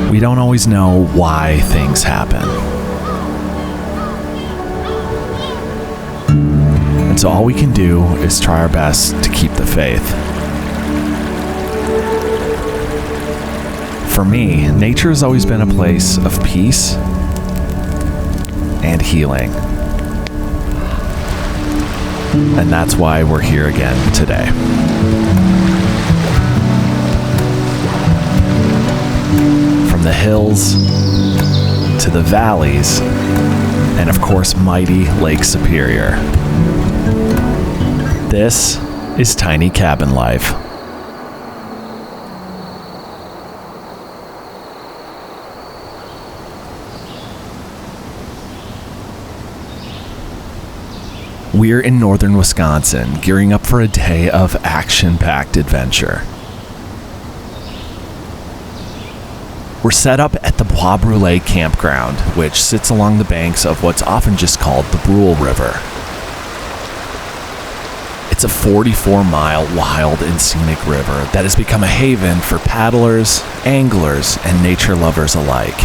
we don't always know why things happen. And so all we can do is try our best to keep the faith. For me, nature has always been a place of peace and healing. And that's why we're here again today. From the hills to the valleys, and of course, mighty Lake Superior. This is Tiny Cabin Life. We're in northern Wisconsin, gearing up for a day of action-packed adventure. We're set up at the Brule campground, which sits along the banks of what's often just called the Brule River. It's a 44-mile wild and scenic river that has become a haven for paddlers, anglers, and nature lovers alike.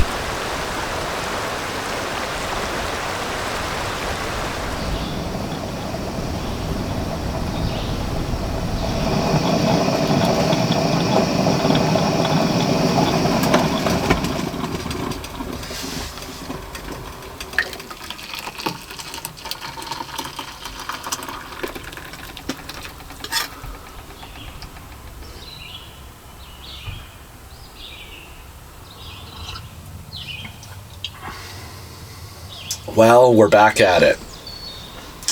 Well, we're back at it.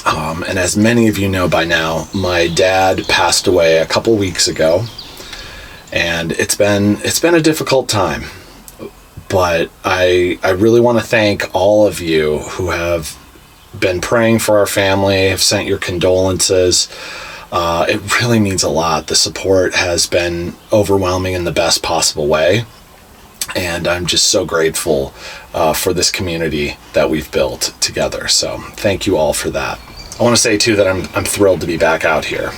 And as many of you know by now, my dad passed away a couple weeks ago, and it's been a difficult time. But I really want to thank all of you who have been praying for our family, have sent your condolences. It really means a lot. The support has been overwhelming in the best possible way. And I'm just so grateful for this community that we've built together. So thank you all for that. I want to say too that I'm thrilled to be back out here.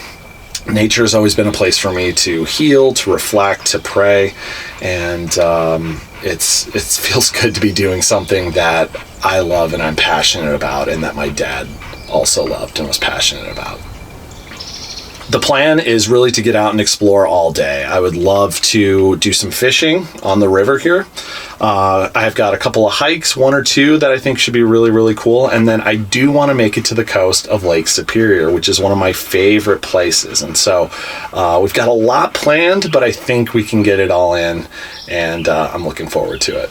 Nature has always been a place for me to heal, to reflect, to pray, and it feels good to be doing something that I love and I'm passionate about, and that my dad also loved and was passionate about. The plan is really to get out and explore all day. I would love to do some fishing on the river here. I've got a couple of hikes, one or two, that I think should be really, really cool. And then I do want to make it to the coast of Lake Superior, which is one of my favorite places. And so we've got a lot planned, but I think we can get it all in, and I'm looking forward to it.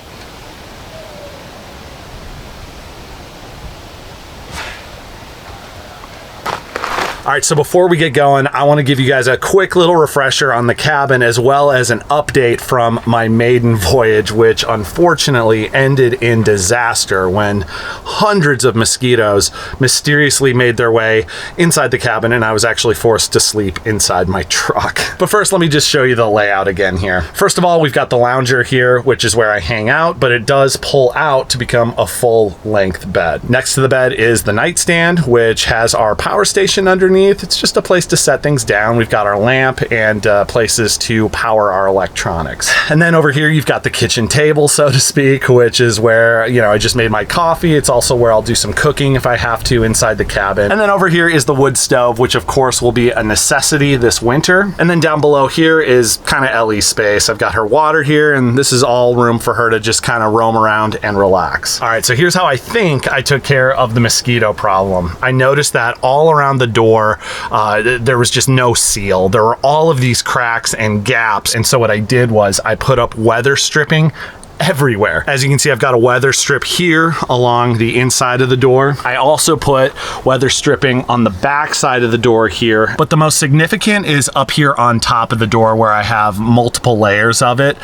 All right, so before we get going, I want to give you guys a quick little refresher on the cabin, as well as an update from my maiden voyage, which unfortunately ended in disaster when hundreds of mosquitoes mysteriously made their way inside the cabin, and I was actually forced to sleep inside my truck. But first, let me just show you the layout again here. First of all, we've got the lounger here, which is where I hang out, but it does pull out to become a full-length bed. Next to the bed is the nightstand, which has our power station underneath. It's just a place to set things down. We've got our lamp and places to power our electronics. And then over here, you've got the kitchen table, so to speak, which is where, I just made my coffee. It's also where I'll do some cooking if I have to inside the cabin. And then over here is the wood stove, which of course will be a necessity this winter. And then down below here is kind of Ellie's space. I've got her water here, and this is all room for her to just kind of roam around and relax. All right, so here's how I think I took care of the mosquito problem. I noticed that all around the door, there was just no seal. There were all of these cracks and gaps. And so what I did was I put up weather stripping everywhere. As you can see, I've got a weather strip here along the inside of the door. I also put weather stripping on the back side of the door here, but the most significant is up here on top of the door, where I have multiple layers of it.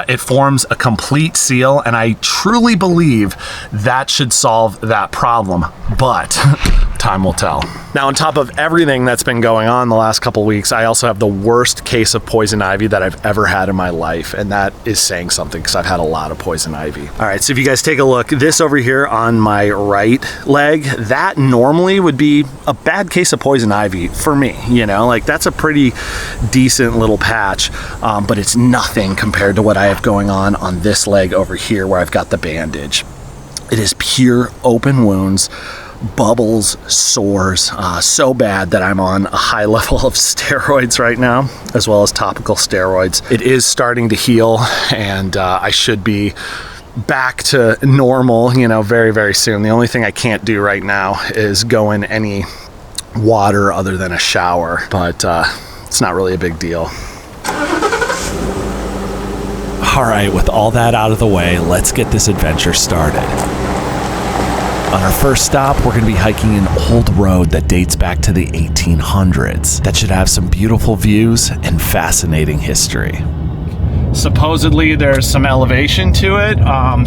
It forms a complete seal, and I truly believe that should solve that problem. But time will tell. Now, on top of everything that's been going on the last couple weeks, I also have the worst case of poison ivy that I've ever had in my life, and that is saying something because I've had a lot of poison ivy. All right, so if you guys take a look, this over here on my right leg, that normally would be a bad case of poison ivy for me, you know, like that's a pretty decent little patch, but it's nothing compared to what I have going on this leg over here where I've got the bandage. It is pure open wounds, bubbles, sores, so bad that I'm on a high level of steroids right now, as well as topical steroids. It is starting to heal, and I should be back to normal, you know, very, very soon. The only thing I can't do right now is go in any water other than a shower, but it's not really a big deal. All right, with all that out of the way, let's get this adventure started. On our first stop, we're going to be hiking an old road that dates back to the 1800s that should have some beautiful views and fascinating history. Supposedly there's some elevation to it,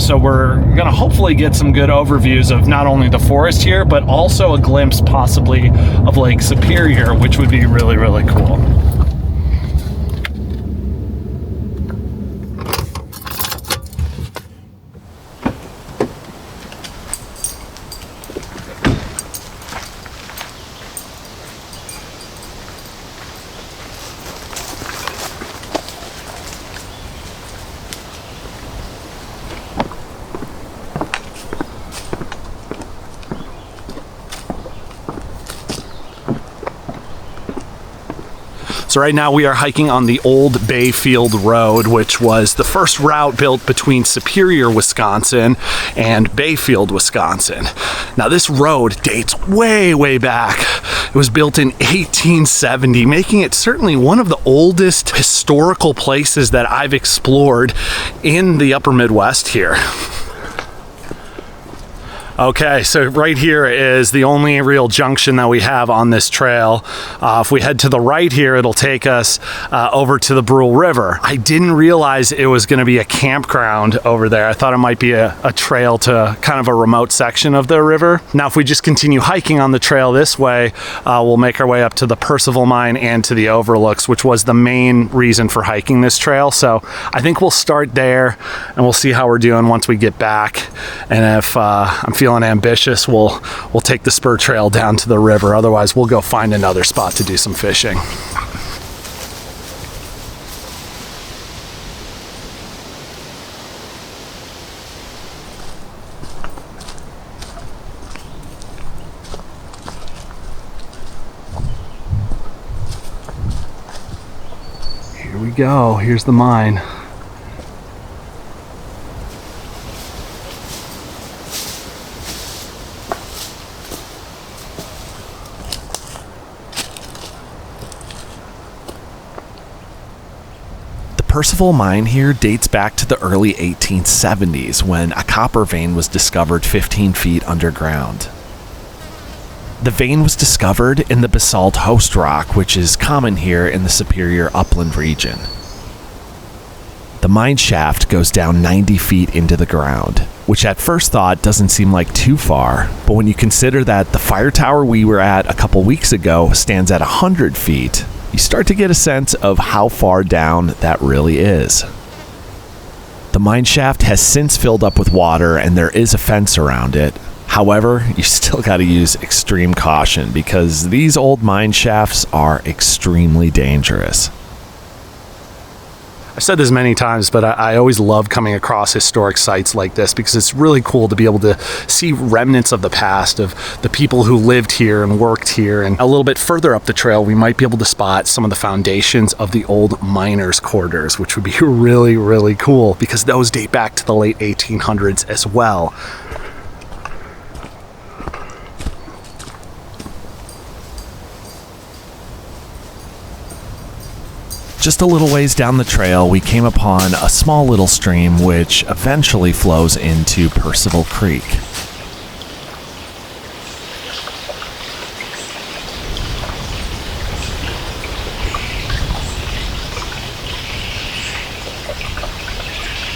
so we're going to hopefully get some good overviews of not only the forest here, but also a glimpse possibly of Lake Superior, which would be really, really cool. So right now we are hiking on the old Bayfield Road, which was the first route built between Superior, Wisconsin and Bayfield, Wisconsin. Now this road dates way, way back. It was built in 1870, making it certainly one of the oldest historical places that I've explored in the upper Midwest here. Okay, so right here is the only real junction that we have on this trail. If we head to the right here, it'll take us over to the Brule River. I didn't realize it was going to be a campground over there. I thought it might be a trail to kind of a remote section of the river. Now, if we just continue hiking on the trail this way, we'll make our way up to the Percival Mine and to the Overlooks, which was the main reason for hiking this trail. So I think we'll start there and we'll see how we're doing once we get back. And if I'm feeling ambitious, we'll take the spur trail down to the river. Otherwise, we'll go find another spot to do some fishing. Here we go. Here's the mine. Percival Mine here dates back to the early 1870s when a copper vein was discovered 15 feet underground. The vein was discovered in the basalt host rock, which is common here in the Superior upland region. The mine shaft goes down 90 feet into the ground, which at first thought doesn't seem like too far, but when you consider that the fire tower we were at a couple weeks ago stands at 100 feet, you start to get a sense of how far down that really is. The mine shaft has since filled up with water and there is a fence around it. However, you still got to use extreme caution because these old mine shafts are extremely dangerous. I've said this many times, but I always love coming across historic sites like this because it's really cool to be able to see remnants of the past, of the people who lived here and worked here. And a little bit further up the trail, we might be able to spot some of the foundations of the old miners' quarters, which would be really, really cool because those date back to the late 1800s as well. Just a little ways down the trail, we came upon a small little stream which eventually flows into Percival Creek.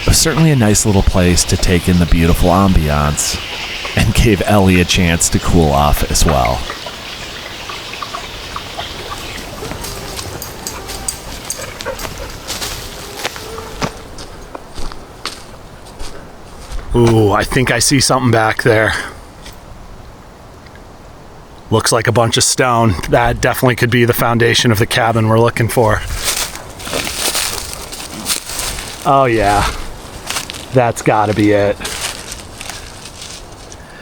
It was certainly a nice little place to take in the beautiful ambiance and gave Ellie a chance to cool off as well. Ooh, I think I see something back there. Looks like a bunch of stone. That definitely could be the foundation of the cabin we're looking for. Oh yeah, that's gotta be it.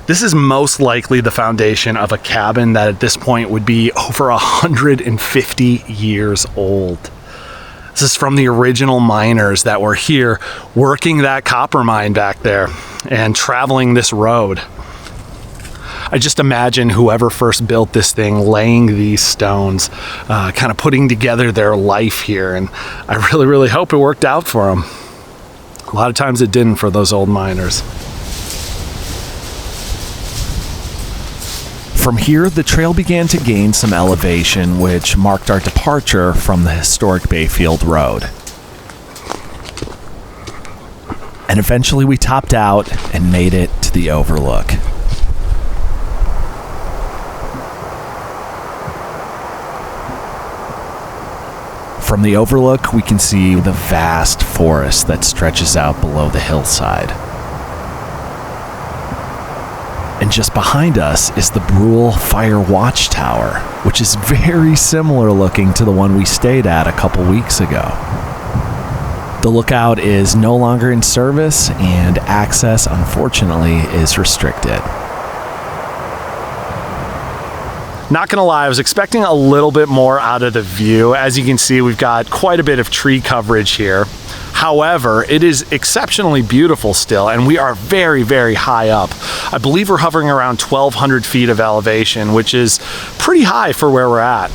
This is most likely the foundation of a cabin that at this point would be over 150 years old. This is from the original miners that were here working that copper mine back there and traveling this road. I just imagine whoever first built this thing laying these stones, kind of putting together their life here, and I really, really hope it worked out for them. A lot of times it didn't for those old miners. From here, the trail began to gain some elevation, which marked our departure from the historic Bayfield Road. And eventually we topped out and made it to the Overlook. From the Overlook, we can see the vast forest that stretches out below the hillside. And just behind us is the Brule Fire Watchtower, which is very similar looking to the one we stayed at a couple weeks ago. The lookout is no longer in service, and access, unfortunately, is restricted. Not gonna lie, I was expecting a little bit more out of the view. As you can see, we've got quite a bit of tree coverage here. However, it is exceptionally beautiful still, and we are very, very high up. I believe we're hovering around 1,200 feet of elevation, which is pretty high for where we're at.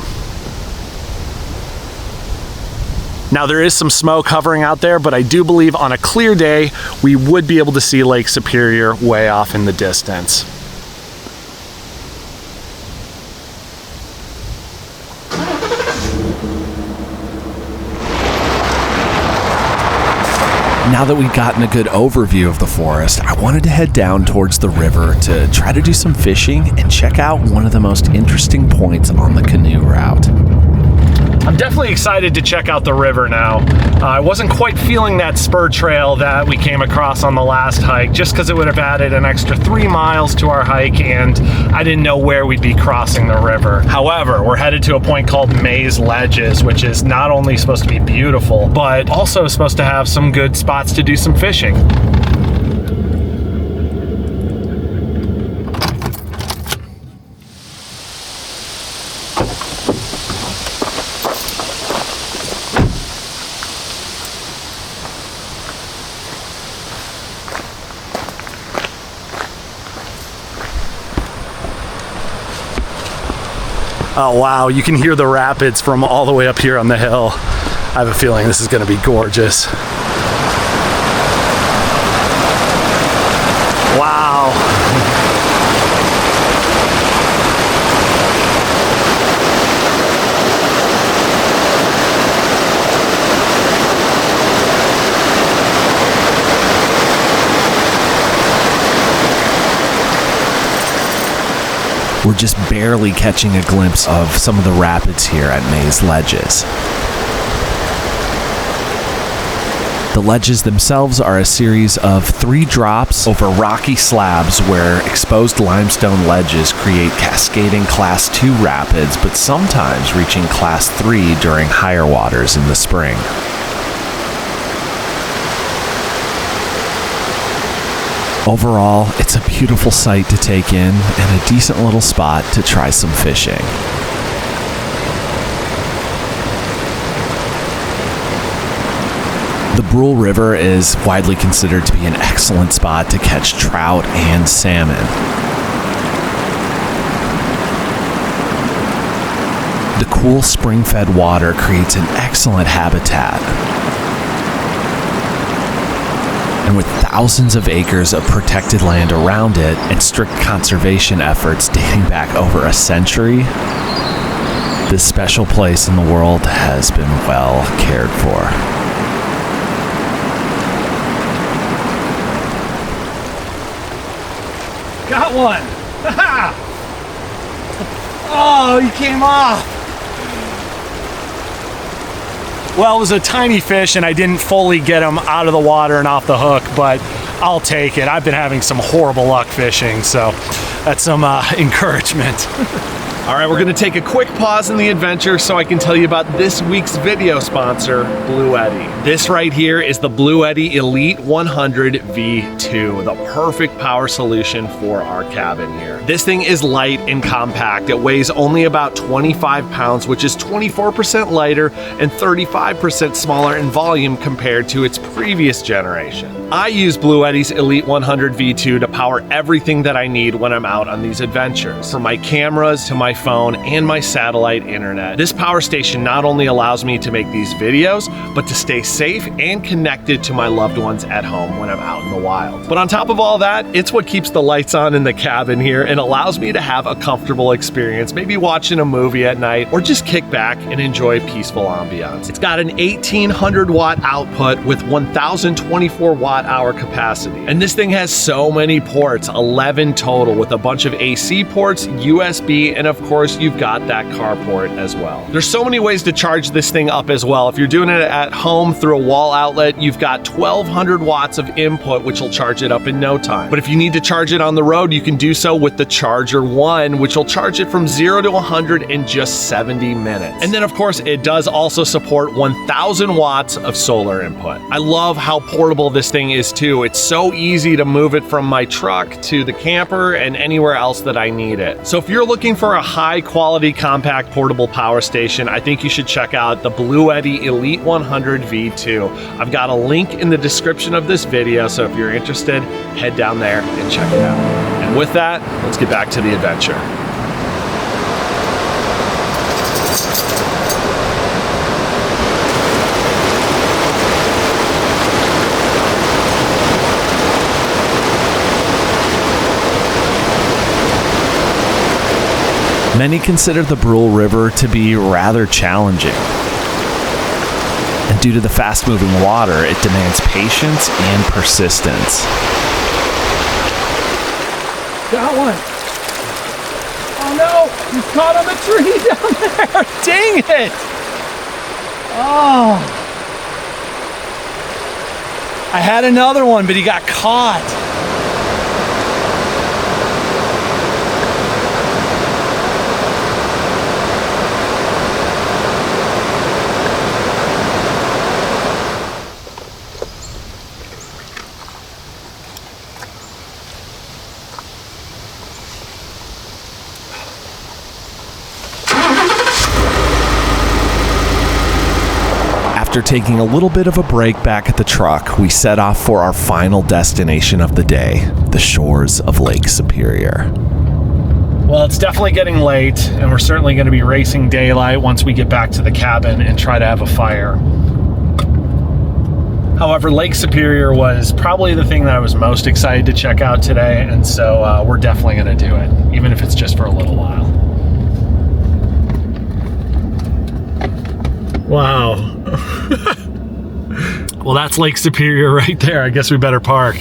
Now, there is some smoke hovering out there, but I do believe on a clear day, we would be able to see Lake Superior way off in the distance. Now that we've gotten a good overview of the forest, I wanted to head down towards the river to try to do some fishing and check out one of the most interesting points on the canoe route. I'm definitely excited to check out the river now. I wasn't quite feeling that spur trail that we came across on the last hike, just because it would have added an extra 3 miles to our hike, and I didn't know where we'd be crossing the river. However, we're headed to a point called Maze Ledges, which is not only supposed to be beautiful, but also supposed to have some good spots to do some fishing. Oh wow, you can hear the rapids from all the way up here on the hill. I have a feeling this is gonna be gorgeous. Wow. We're just barely catching a glimpse of some of the rapids here at Maze Ledges. The ledges themselves are a series of 3 drops over rocky slabs where exposed limestone ledges create cascading Class 2 rapids, but sometimes reaching Class 3 during higher waters in the spring. Overall, it's a beautiful sight to take in and a decent little spot to try some fishing. The Brule River is widely considered to be an excellent spot to catch trout and salmon. The cool spring-fed water creates an excellent habitat. And with thousands of acres of protected land around it and strict conservation efforts dating back over a century, this special place in the world has been well cared for. Got one. Oh, he came off. Well, it was a tiny fish and I didn't fully get him out of the water and off the hook, but I'll take it. I've been having some horrible luck fishing, so that's some encouragement. All right, we're gonna take a quick pause in the adventure so I can tell you about this week's video sponsor, Bluetti. This right here is the Bluetti Elite 100 V2, the perfect power solution for our cabin here. This thing is light and compact. It weighs only about 25 pounds, which is 24% lighter and 35% smaller in volume compared to its previous generation. I use Bluetti's Elite 100 V2 to power everything that I need when I'm out on these adventures, from my cameras to my phone and my satellite internet. This power station not only allows me to make these videos, but to stay safe and connected to my loved ones at home when I'm out in the wild. But on top of all that, it's what keeps the lights on in the cabin here and allows me to have a comfortable experience, maybe watching a movie at night or just kick back and enjoy peaceful ambiance. It's got an 1800 watt output with 1024 watt hour capacity. And this thing has so many ports, 11 total, with a bunch of AC ports, USB, and of course you've got that car port as well. There's so many ways to charge this thing up as well. If you're doing it at home through a wall outlet, you've got 1200 watts of input, which will charge it up in no time. But if you need to charge it on the road, you can do so with the Charger 1, which will charge it from 0 to 100 in just 70 minutes. And then of course it does also support 1000 watts of solar input. I love how portable this thing is too. It's so easy to move it from my truck to the camper and anywhere else that I need it. So if you're looking for a high quality compact portable power station, I think you should check out the Bluetti Elite 100 V2. I've got a link in the description of this video, so if you're interested, head down there and check it out. And with that, let's get back to the adventure. Many consider the Brule River to be rather challenging. And due to the fast-moving water, it demands patience and persistence. Got one. Oh no, he's caught on the tree down there. Dang it. Oh. I had another one, but he got caught. After taking a little bit of a break back at the truck, we set off for our final destination of the day, the shores of Lake Superior. Well, it's definitely getting late, and we're certainly going to be racing daylight once we get back to the cabin and try to have a fire. However, Lake Superior was probably the thing that I was most excited to check out today, and so we're definitely going to do it, even if it's just for a little while. Wow. Well, that's Lake Superior right there. I guess we better park.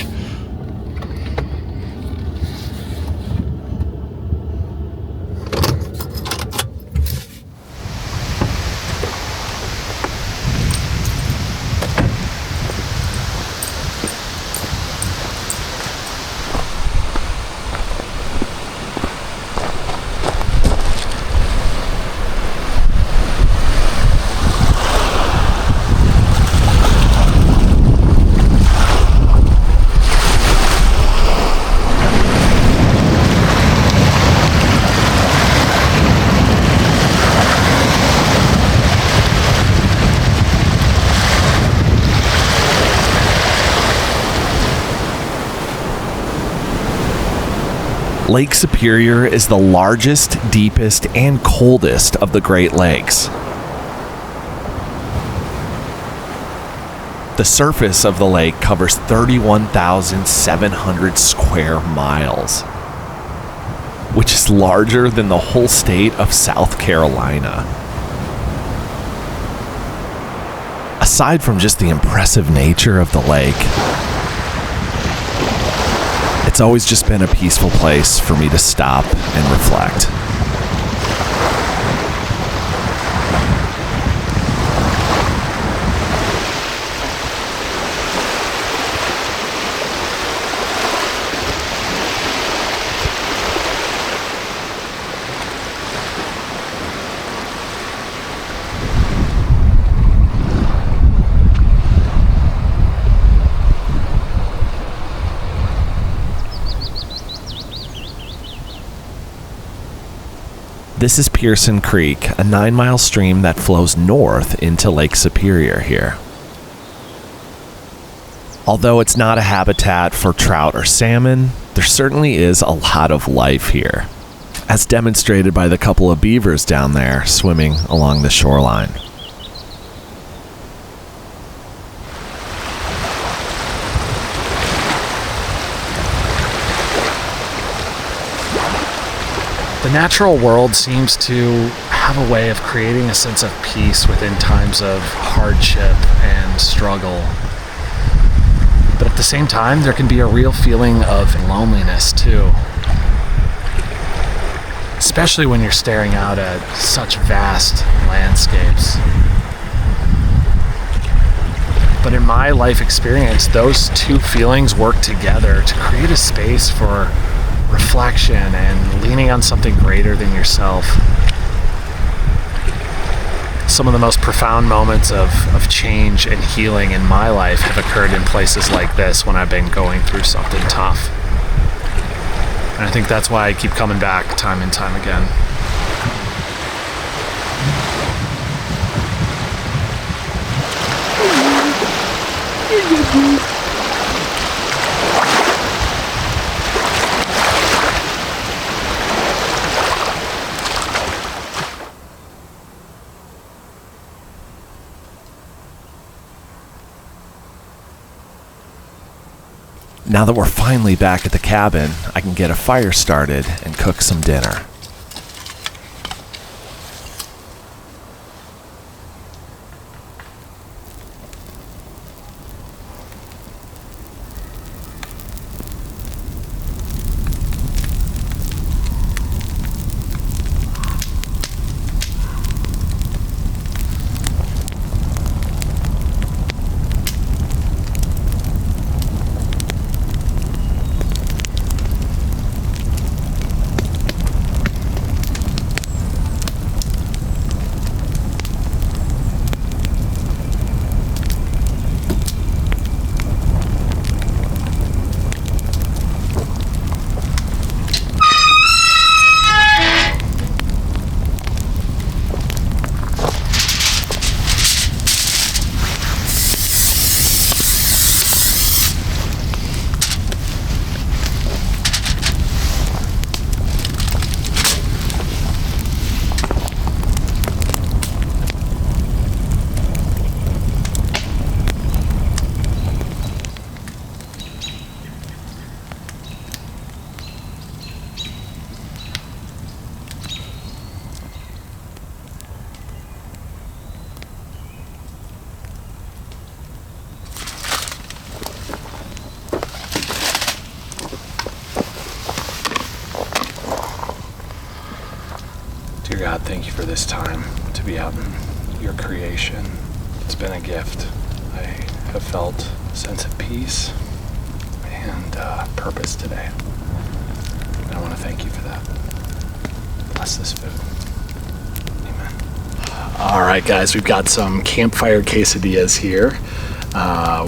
Lake Superior is the largest, deepest, and coldest of the Great Lakes. The surface of the lake covers 31,700 square miles, which is larger than the whole state of South Carolina. Aside from just the impressive nature of the lake, It's always just been a peaceful place for me to stop and reflect. This is Pearson Creek, a 9-mile stream that flows north into Lake Superior here. Although it's not a habitat for trout or salmon, there certainly is a lot of life here, as demonstrated by the couple of beavers down there swimming along the shoreline. The natural world seems to have a way of creating a sense of peace within times of hardship and struggle. But at the same time, there can be a real feeling of loneliness too. Especially when you're staring out at such vast landscapes. But in my life experience, those two feelings work together to create a space for reflection and leaning on something greater than yourself. Some of the most profound moments of change and healing in my life have occurred in places like this when I've been going through something tough. And I think that's why I keep coming back time and time again. Now that we're finally back at the cabin, I can get a fire started and cook some dinner. Dear God, thank you for this time to be out in your creation. It's been a gift. I have felt a sense of peace and purpose today. And I want to thank you for that. Bless this food. Amen. All right, guys, we've got some campfire quesadillas here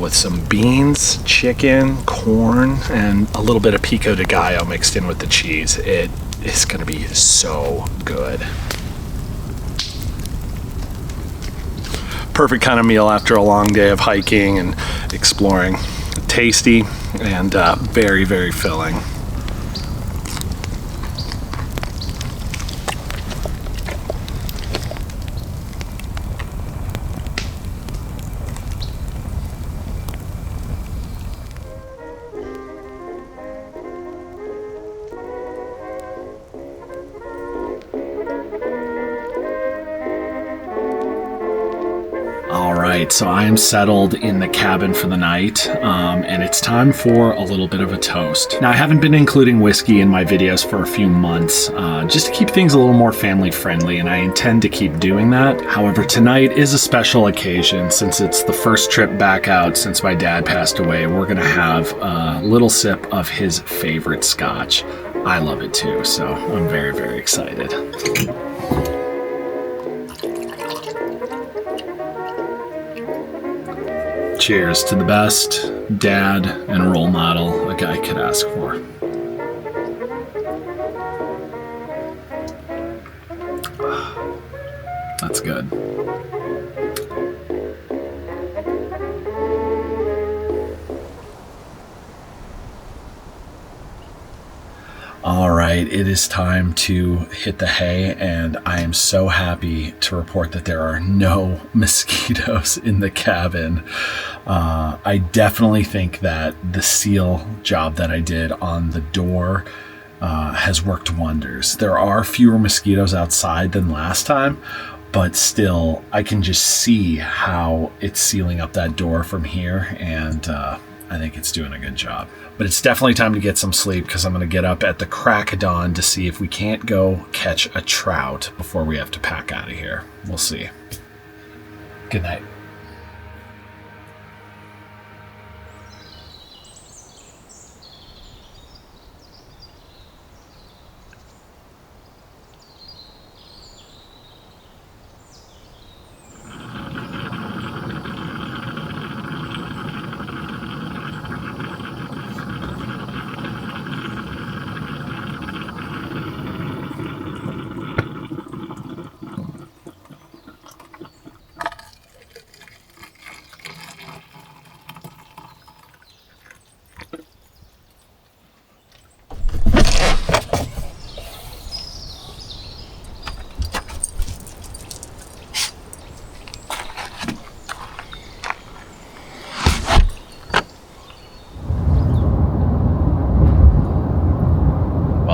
with some beans, chicken, corn, and a little bit of pico de gallo mixed in with the cheese. It is going to be so good. Perfect kind of meal after a long day of hiking and exploring. Tasty and very, very filling. so I am settled in the cabin for the night, and it's time for a little bit of a toast. Now, I haven't been including whiskey in my videos for a few months, just to keep things a little more family friendly, and I intend to keep doing that. However, tonight is a special occasion since it's the first trip back out since my dad passed away. We're gonna have a little sip of his favorite Scotch. I love it too, so I'm very, very excited. Cheers to the best dad and role model a guy could ask for. That's good. All right, it is time to hit the hay, and I am so happy to report that there are no mosquitoes in the cabin. I definitely think that the seal job that I did on the door has worked wonders. There are fewer mosquitoes outside than last time, but still, I can just see how it's sealing up that door from here, and I think it's doing a good job. But it's definitely time to get some sleep because I'm going to get up at the crack of dawn to see if we can't go catch a trout before we have to pack out of here. We'll see. Good night.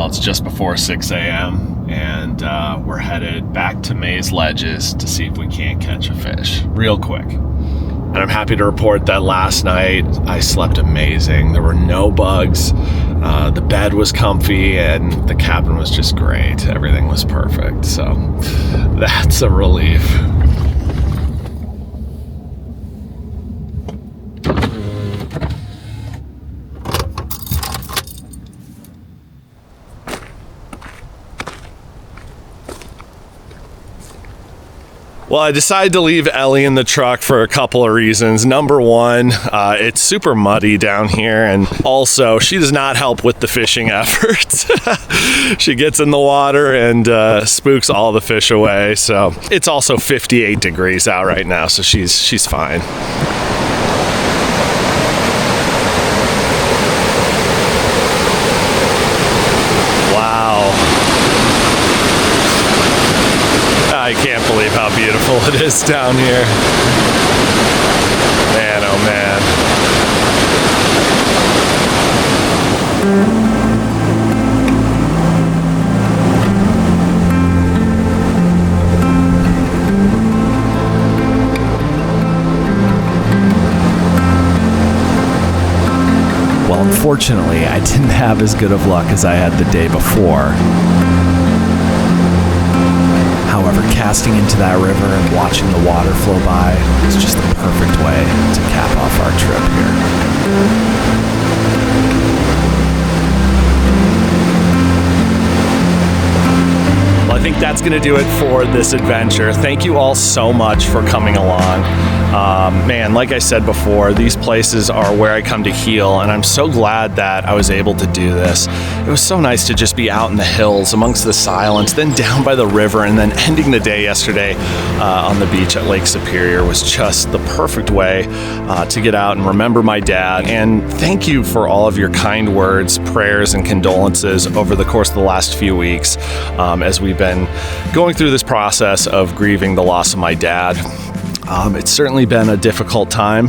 It's just before 6 a.m. and we're headed back to Maze Ledges to see if we can't catch a fish real quick. And I'm happy to report that last night I slept amazing. There were no bugs, the bed was comfy, and the cabin was just great. Everything was perfect, so that's a relief. Well, I decided to leave Ellie in the truck for a couple of reasons. Number one, it's super muddy down here, and also she does not help with the fishing efforts. She gets in the water and spooks all the fish away. So it's also 58 degrees out right now, so she's fine. I can't believe how beautiful it is down here. Man, oh man. Well, unfortunately, I didn't have as good of luck as I had the day before. However, casting into that river and watching the water flow by is just the perfect way to cap off our trip here. Well, I think that's going to do it for this adventure. Thank you all so much for coming along. Man, like I said before, these places are where I come to heal, and I'm so glad that I was able to do this. It was so nice to just be out in the hills amongst the silence, then down by the river, and then ending the day yesterday on the beach at Lake Superior was just the perfect way to get out and remember my dad. And thank you for all of your kind words, prayers, and condolences over the course of the last few weeks as we've been going through this process of grieving the loss of my dad. It's certainly been a difficult time,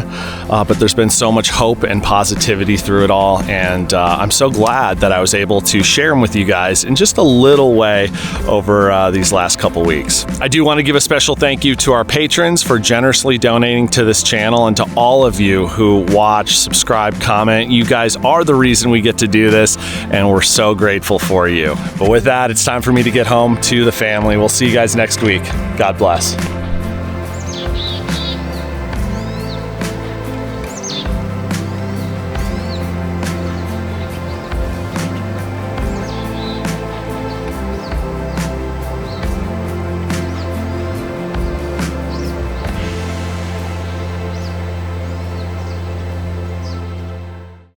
but there's been so much hope and positivity through it all, and I'm so glad that I was able to share them with you guys in just a little way over these last couple weeks. I do want to give a special thank you to our patrons for generously donating to this channel, and to all of you who watch, subscribe, comment. You guys are the reason we get to do this, and we're so grateful for you. But with that, it's time for me to get home to the family. We'll see you guys next week. God bless.